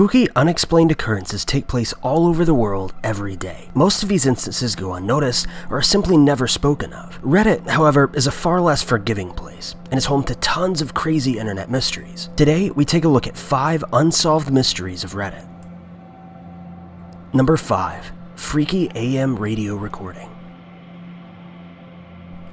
Spooky, unexplained occurrences take place all over the world every day. Most of these instances go unnoticed or are simply never spoken of. Reddit, however, is a far less forgiving place and is home to tons of crazy internet mysteries. Today, we take a look at 5 unsolved mysteries of Reddit. Number 5. Freaky AM radio recording.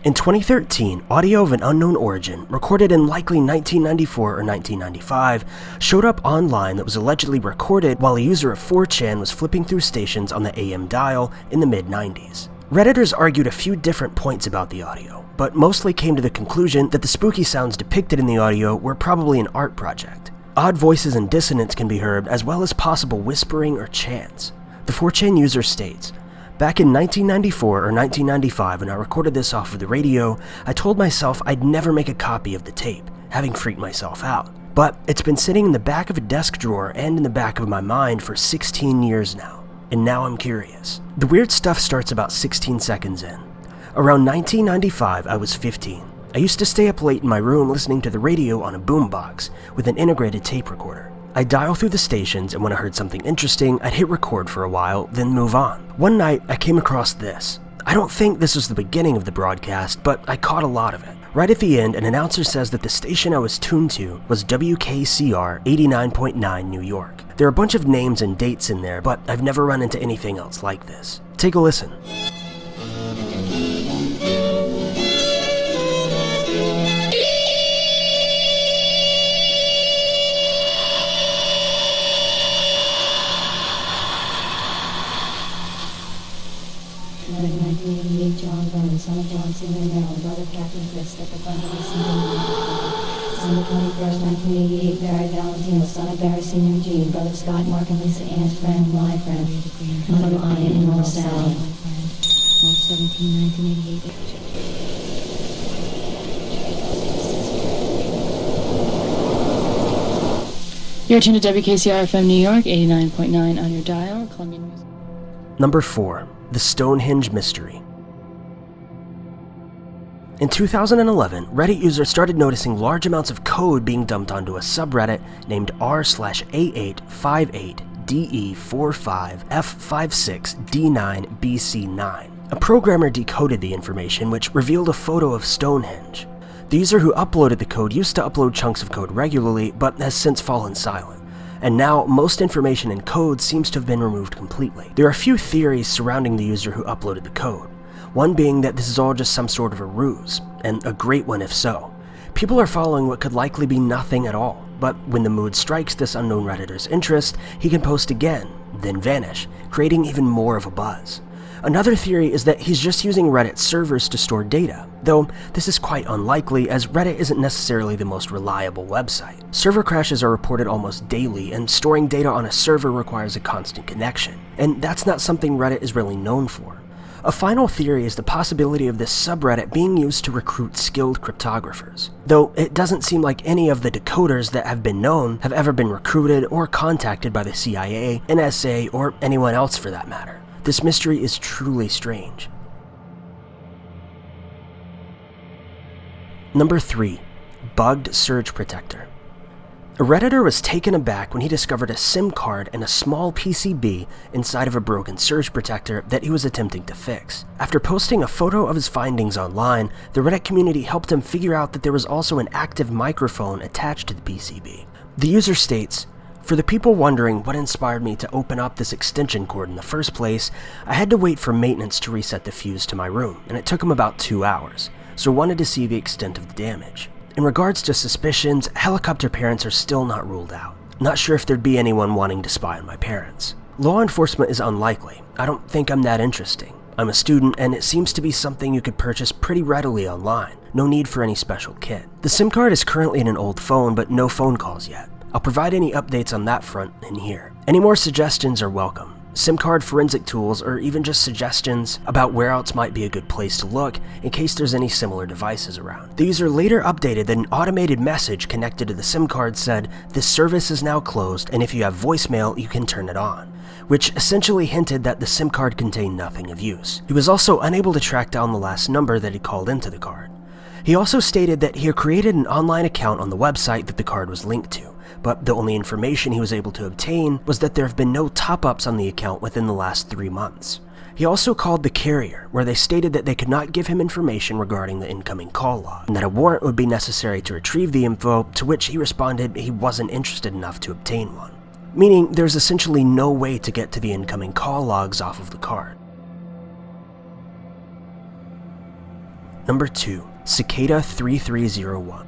In 2013, audio of an unknown origin, recorded in likely 1994 or 1995, showed up online that was allegedly recorded while a user of 4chan was flipping through stations on the AM dial in the mid-90s. Redditors argued a few different points about the audio, but mostly came to the conclusion that the spooky sounds depicted in the audio were probably an art project. Odd voices and dissonance can be heard, as well as possible whispering or chants. The 4chan user states, "Back in 1994 or 1995 when I recorded this off of the radio, I told myself I'd never make a copy of the tape, having freaked myself out. But it's been sitting in the back of a desk drawer and in the back of my mind for 16 years now, and now I'm curious." The weird stuff starts about 16 seconds in. Around 1995, I was 15. I used to stay up late in my room listening to the radio on a boombox with an integrated tape recorder. I'd dial through the stations, and when I heard something interesting, I'd hit record for a while, then move on. One night, I came across this. I don't think this was the beginning of the broadcast, but I caught a lot of it. Right at the end, an announcer says that the station I was tuned to was WKCR 89.9 New York. There are a bunch of names and dates in there, but I've never run into anything else like this. Take a listen. John Burns, son of John Senior Merrill, brother of Captain Chris, at the front of the senior. December 21st, 1988, Barry Valentino, son of Barry Senior G, brother of Scott, Mark, and Lisa Ann's friend, my friend, mother Anya, and mother Sally. March 17, 1988. You're tuned to WKCR FM New York, 89.9 on your dial, Colombian Music. Number 4. The Stonehenge Mystery. In 2011, Reddit users started noticing large amounts of code being dumped onto a subreddit named r/A858DE45F56D9BC9. A programmer decoded the information, which revealed a photo of Stonehenge. The user who uploaded the code used to upload chunks of code regularly, but has since fallen silent. And now, most information in code seems to have been removed completely. There are a few theories surrounding the user who uploaded the code. One being that this is all just some sort of a ruse, and a great one if so. People are following what could likely be nothing at all, but when the mood strikes this unknown Redditor's interest, he can post again, then vanish, creating even more of a buzz. Another theory is that he's just using Reddit servers to store data, though this is quite unlikely as Reddit isn't necessarily the most reliable website. Server crashes are reported almost daily, and storing data on a server requires a constant connection, and that's not something Reddit is really known for. A final theory is the possibility of this subreddit being used to recruit skilled cryptographers, though it doesn't seem like any of the decoders that have been known have ever been recruited or contacted by the CIA, NSA, or anyone else for that matter. This mystery is truly strange. Number 3. Bugged Surge Protector. A Redditor was taken aback when he discovered a SIM card and a small PCB inside of a broken surge protector that he was attempting to fix. After posting a photo of his findings online, the Reddit community helped him figure out that there was also an active microphone attached to the PCB. The user states, "For the people wondering what inspired me to open up this extension cord in the first place, I had to wait for maintenance to reset the fuse to my room, and it took them about 2 hours, so wanted to see the extent of the damage." In regards to suspicions, helicopter parents are still not ruled out. Not sure if there'd be anyone wanting to spy on my parents. Law enforcement is unlikely. I don't think I'm that interesting. I'm a student, and it seems to be something you could purchase pretty readily online. No need for any special kit. The SIM card is currently in an old phone, but no phone calls yet. I'll provide any updates on that front in here. Any more suggestions are welcome. SIM card forensic tools, or even just suggestions about where else might be a good place to look in case there's any similar devices around. The user later updated that an automated message connected to the SIM card said, "This service is now closed, and if you have voicemail, you can turn it on," which essentially hinted that the SIM card contained nothing of use. He was also unable to track down the last number that he called into the card. He also stated that he had created an online account on the website that the card was linked to, but the only information he was able to obtain was that there have been no top-ups on the account within the last 3 months. He also called the carrier, where they stated that they could not give him information regarding the incoming call log, and that a warrant would be necessary to retrieve the info, to which he responded he wasn't interested enough to obtain one. Meaning there's essentially no way to get to the incoming call logs off of the card. Number 2. Cicada 3301.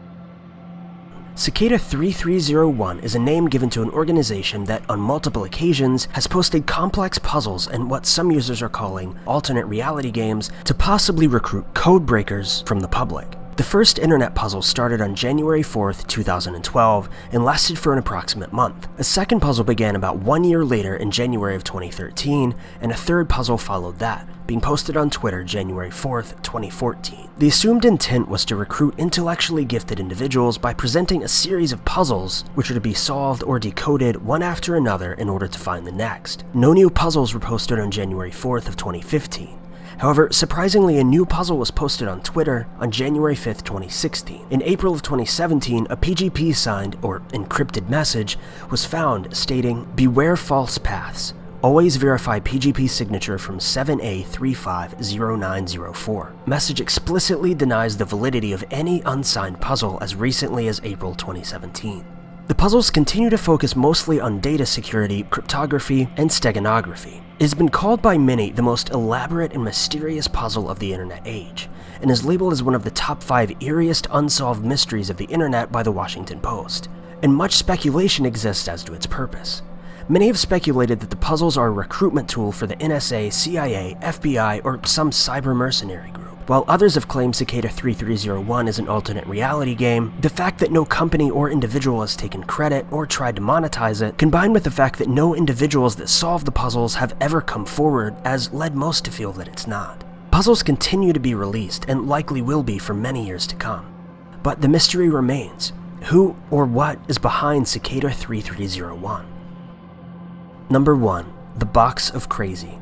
Cicada 3301 is a name given to an organization that, on multiple occasions, has posted complex puzzles and what some users are calling alternate reality games to possibly recruit code breakers from the public. The first internet puzzle started on January 4th, 2012 and lasted for an approximate month. A second puzzle began about 1 year later in January of 2013, and a third puzzle followed that, being posted on Twitter January 4th, 2014. The assumed intent was to recruit intellectually gifted individuals by presenting a series of puzzles which were to be solved or decoded one after another in order to find the next. No new puzzles were posted on January 4th of 2015. However, surprisingly, a new puzzle was posted on Twitter on January 5th, 2016. In April of 2017, a PGP signed, or encrypted message was found stating, "Beware false paths. Always verify PGP signature from 7A350904. Message explicitly denies the validity of any unsigned puzzle as recently as April 2017. The puzzles continue to focus mostly on data security, cryptography, and steganography. It has been called by many the most elaborate and mysterious puzzle of the internet age, and is labeled as one of the top 5 eeriest unsolved mysteries of the internet by the Washington Post, and much speculation exists as to its purpose. Many have speculated that the puzzles are a recruitment tool for the NSA, CIA, FBI, or some cyber mercenary group. While others have claimed Cicada 3301 is an alternate reality game, the fact that no company or individual has taken credit or tried to monetize it, combined with the fact that no individuals that solve the puzzles have ever come forward, has led most to feel that it's not. Puzzles continue to be released, and likely will be for many years to come. But the mystery remains. Who or what is behind Cicada 3301? Number 1. The Box of Crazy.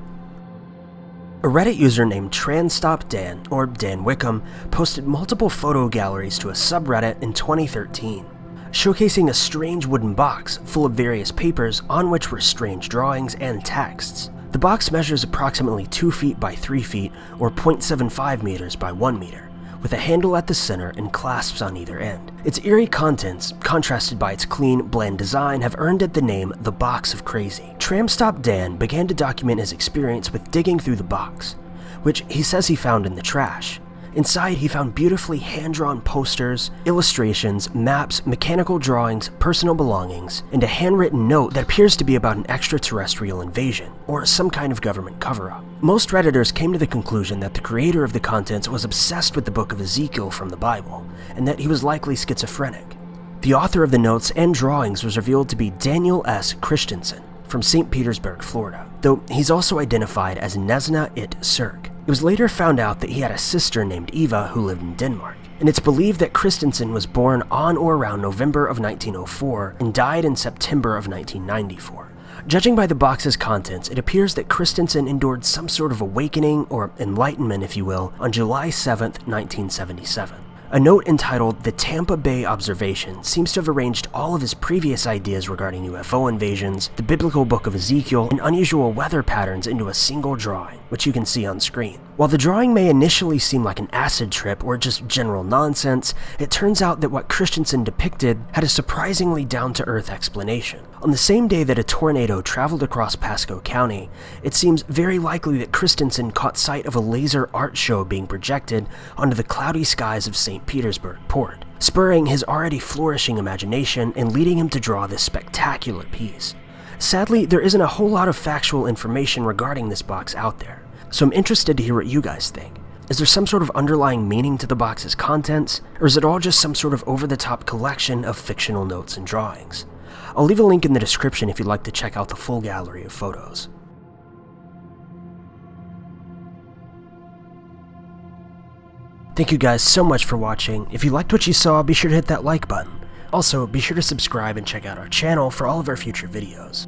A Reddit user named TransStopDan, or Dan Wickham, posted multiple photo galleries to a subreddit in 2013, showcasing a strange wooden box full of various papers on which were strange drawings and texts. The box measures approximately 2 feet by 3 feet, or 0.75 meters by 1 meter, with a handle at the center and clasps on either end. Its eerie contents, contrasted by its clean, bland design, have earned it the name The Box of Crazy. TransStopDan began to document his experience with digging through the box, which he says he found in the trash. Inside, he found beautifully hand-drawn posters, illustrations, maps, mechanical drawings, personal belongings, and a handwritten note that appears to be about an extraterrestrial invasion, or some kind of government cover-up. Most Redditors came to the conclusion that the creator of the contents was obsessed with the book of Ezekiel from the Bible, and that he was likely schizophrenic. The author of the notes and drawings was revealed to be Daniel S. Christensen from St. Petersburg, Florida, though he's also identified as Nesna It Cirque. It was later found out that he had a sister named Eva who lived in Denmark, and it's believed that Christensen was born on or around November of 1904 and died in September of 1994. Judging by the box's contents, it appears that Christensen endured some sort of awakening, or enlightenment if you will, on July 7th, 1977. A note entitled The Tampa Bay Observation seems to have arranged all of his previous ideas regarding UFO invasions, the biblical book of Ezekiel, and unusual weather patterns into a single drawing, which you can see on screen. While the drawing may initially seem like an acid trip or just general nonsense, it turns out that what Christensen depicted had a surprisingly down-to-earth explanation. On the same day that a tornado traveled across Pasco County, it seems very likely that Christensen caught sight of a laser art show being projected onto the cloudy skies of St. Petersburg Port, spurring his already flourishing imagination and leading him to draw this spectacular piece. Sadly, there isn't a whole lot of factual information regarding this box out there, so I'm interested to hear what you guys think. Is there some sort of underlying meaning to the box's contents, or is it all just some sort of over-the-top collection of fictional notes and drawings? I'll leave a link in the description if you'd like to check out the full gallery of photos. Thank you guys so much for watching. If you liked what you saw, be sure to hit that like button. Also, be sure to subscribe and check out our channel for all of our future videos.